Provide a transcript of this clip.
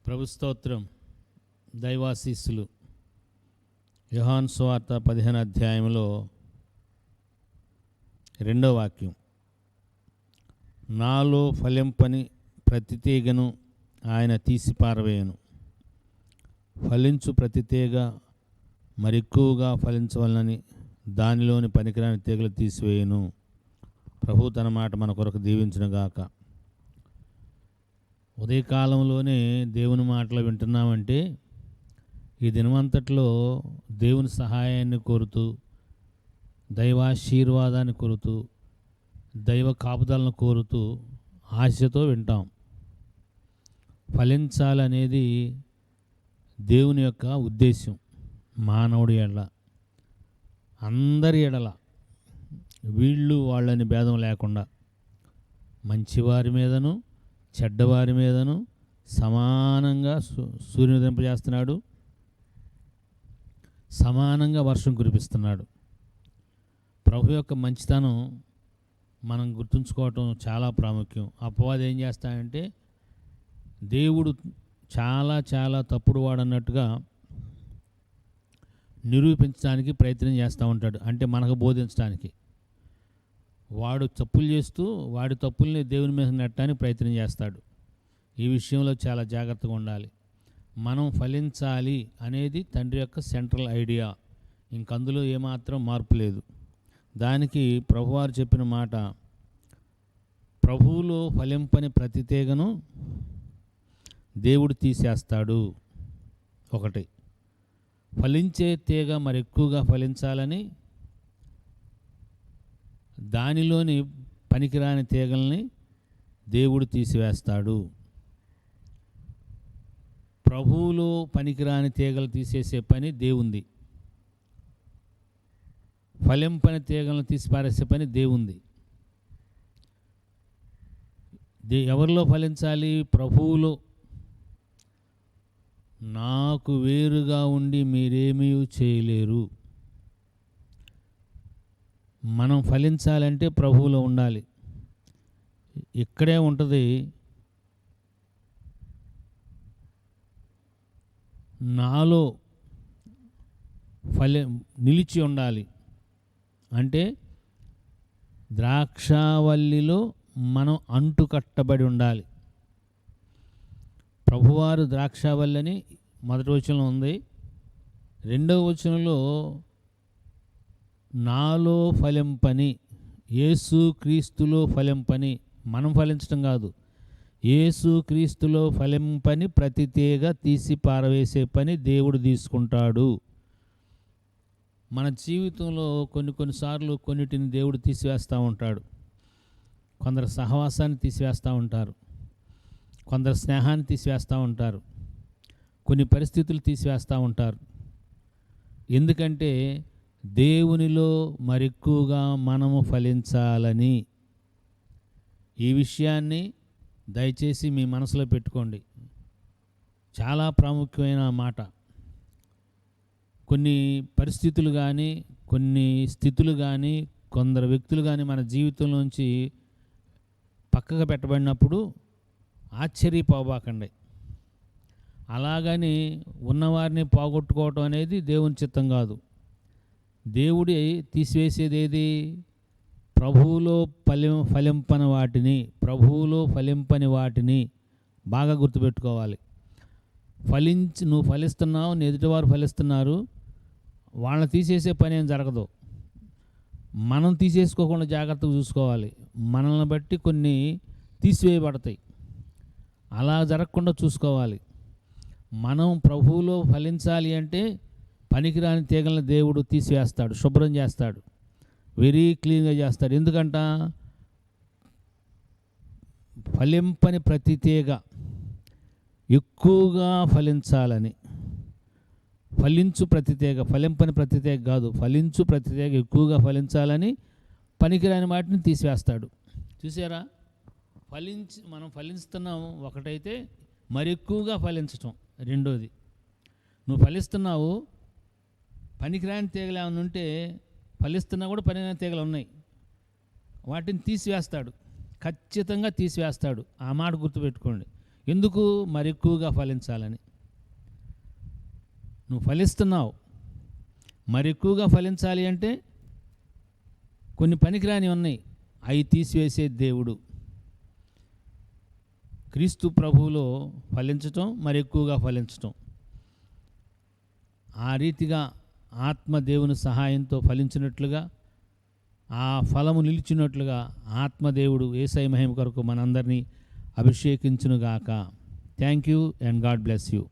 ప్రభు స్తోత్రం. దైవాశీస్సులు. యోహాను సువార్త 15వ అధ్యాయంలో 2వ వాక్యం, నాలో ఫలింపని ప్రతి తీగను ఆయన తీసి పారవేయను, ఫలించు ప్రతి తీగ మరెక్కువగా ఫలించవలనని దానిలోని పనికిరాని తీగలు తీసివేయను. ప్రభు తన మాట మన కొరకు దీవించునుగాక. ఉదయకాలంలోనే దేవుని మాటలు వింటున్నామంటే ఈ దినమంతట్లో దేవుని సహాయాన్ని కోరుతూ, దైవాశీర్వాదాన్ని కోరుతూ, దైవ కాపుదలను కోరుతూ ఆశతో వింటాం. ఫలించాలనేది దేవుని యొక్క ఉద్దేశం. మానవుడి ఎడల, అందరి ఎడల, వీళ్ళు వాళ్ళని భేదం లేకుండా మంచివారి మీదను చెడ్డవారి మీదను సమానంగా సూర్యుని ఉదయింపజేస్తున్నాడు, సమానంగా వర్షం కురిపిస్తున్నాడు. ప్రభు యొక్క మంచితనం మనం గుర్తుంచుకోవటం చాలా ప్రాముఖ్యం. అపవాది ఏం చేస్తాడంటే దేవుడు చాలా చాలా తప్పుడు వాడన్నట్టుగా నిరూపించడానికి ప్రయత్నం చేస్తూ ఉంటాడు. అంటే మనకు బోధించడానికి వాడు తప్పులు చేస్తూ వాడి తప్పుల్ని దేవుని మీద నెట్టడానికి ప్రయత్నం చేస్తాడు. ఈ విషయంలో చాలా జాగ్రత్తగా ఉండాలి. మనం ఫలించాలి అనేది తండ్రి యొక్క సెంట్రల్ ఐడియా. ఇంకందులో ఏమాత్రం మార్పు లేదు. దానికి ప్రభువారు చెప్పిన మాట, ప్రభువులో ఫలింపని ప్రతి తీగను దేవుడు తీసేస్తాడు. ఒకటి, ఫలించే తీగ మరెక్కువగా ఫలించాలని దానిలోని పనికిరాని తీగల్ని దేవుడు తీసివేస్తాడు. ప్రభువులో పనికిరాని తీగలు తీసేసే పని దేవుంది. ఫలింపని తీగలను తీసిపారేసే పని దేవుంది. ఎవరిలో ఫలించాలి? ప్రభువులో. నాకు వేరుగా ఉండి మీరేమీ చేయలేరు. మనం ఫలించాలంటే ప్రభువులో ఉండాలి. ఇక్కడే ఉంటుంది నాలో నిలిచి ఉండాలి. అంటే ద్రాక్షావల్లిలో మనం అంటుకట్టబడి ఉండాలి. ప్రభువారు ద్రాక్షావల్లిని మొదటి వచనంలో ఉంది. 2వ వచనంలో నాలో ఫలింపని, యేసు క్రీస్తులో ఫలింపని, మనం ఫలించడం కాదు, యేసు క్రీస్తులో ఫలింపని ప్రతి తీగ తీసి పారవేసే పని దేవుడు తీసుకుంటాడు. మన జీవితంలో కొన్నిసార్లు కొన్నిటిని దేవుడు తీసివేస్తూ ఉంటాడు. కొందరు సహవాసాన్ని తీసివేస్తూ ఉంటారు, కొందరు స్నేహాన్ని తీసివేస్తూ ఉంటారు, కొన్ని పరిస్థితులు తీసివేస్తూ ఉంటారు. ఎందుకంటే దేవునిలో మరెక్కువగా మనము ఫలించాలని. ఈ విషయాన్ని దయచేసి మీ మనసులో పెట్టుకోండి. చాలా ప్రాముఖ్యమైన మాట. కొన్ని పరిస్థితులు కానీ, కొన్ని స్థితులు కానీ, కొందరు వ్యక్తులు కానీ మన జీవితంలోంచి పక్కకు పెట్టబడినప్పుడు ఆశ్చర్యపోబాకండి. అలాగని ఉన్నవారిని పోగొట్టుకోవటం అనేది దేవుని చిత్తం కాదు. దేవుడి తీసివేసేది ఏది? ప్రభువులో ఫలింపని వాటిని, ప్రభువులో ఫలింపని వాటిని బాగా గుర్తుపెట్టుకోవాలి. నువ్వు ఫలిస్తున్నావు, ఎదుటివారు ఫలిస్తున్నారు, వాళ్ళని తీసేసే పని ఏం జరగదు. మనం తీసేసుకోకుండా జాగ్రత్తగా చూసుకోవాలి. మనల్ని బట్టి కొన్ని తీసివేయబడతాయి. అలా జరగకుండా చూసుకోవాలి. మనం ప్రభువులో ఫలించాలి అంటే పనికిరాని తీగలను దేవుడు తీసివేస్తాడు, శుభ్రం చేస్తాడు, వెరీ క్లీన్గా చేస్తాడు. ఎందుకంట ఫలింపని ప్రతి తీగ ఎక్కువగా ఫలించాలని. ఫలించు ప్రతి తీగ, ఫలింపని ప్రతి తీగ కాదు, ఫలించు ప్రతి తీగ ఎక్కువగా ఫలించాలని పనికిరాని వాటిని తీసివేస్తాడు. చూసారా? మనం ఫలిస్తున్నాము ఒకటైతే, మరి ఎక్కువగా ఫలించటం రెండోది. నువ్వు ఫలిస్తున్నావు, పనికిరాని తీగలు ఏమైనా ఉంటే, ఫలిస్తున్నా కూడా పనికిరాని తీగలు ఉన్నాయి, వాటిని తీసివేస్తాడు, ఖచ్చితంగా తీసివేస్తాడు. ఆ మాట గుర్తుపెట్టుకోండి. ఎందుకు? మరి ఎక్కువగా ఫలించాలని. నువ్వు ఫలిస్తున్నావు, మరి ఎక్కువగా ఫలించాలి అంటే కొన్ని పనికిరాని ఉన్నాయి, అవి తీసివేసే దేవుడు. క్రీస్తు ప్రభువులో ఫలించటం, మరి ఎక్కువగా ఫలించటం, ఆ రీతిగా ఆత్మదేవుని సహాయంతో ఫలించినట్లుగా, ఆ ఫలము నిలిచినట్లుగా ఆత్మదేవుడు యేసయ్య మహిమ కొరకు మనందరినీ అభిషేకించునుగాక. Thank you and God bless you.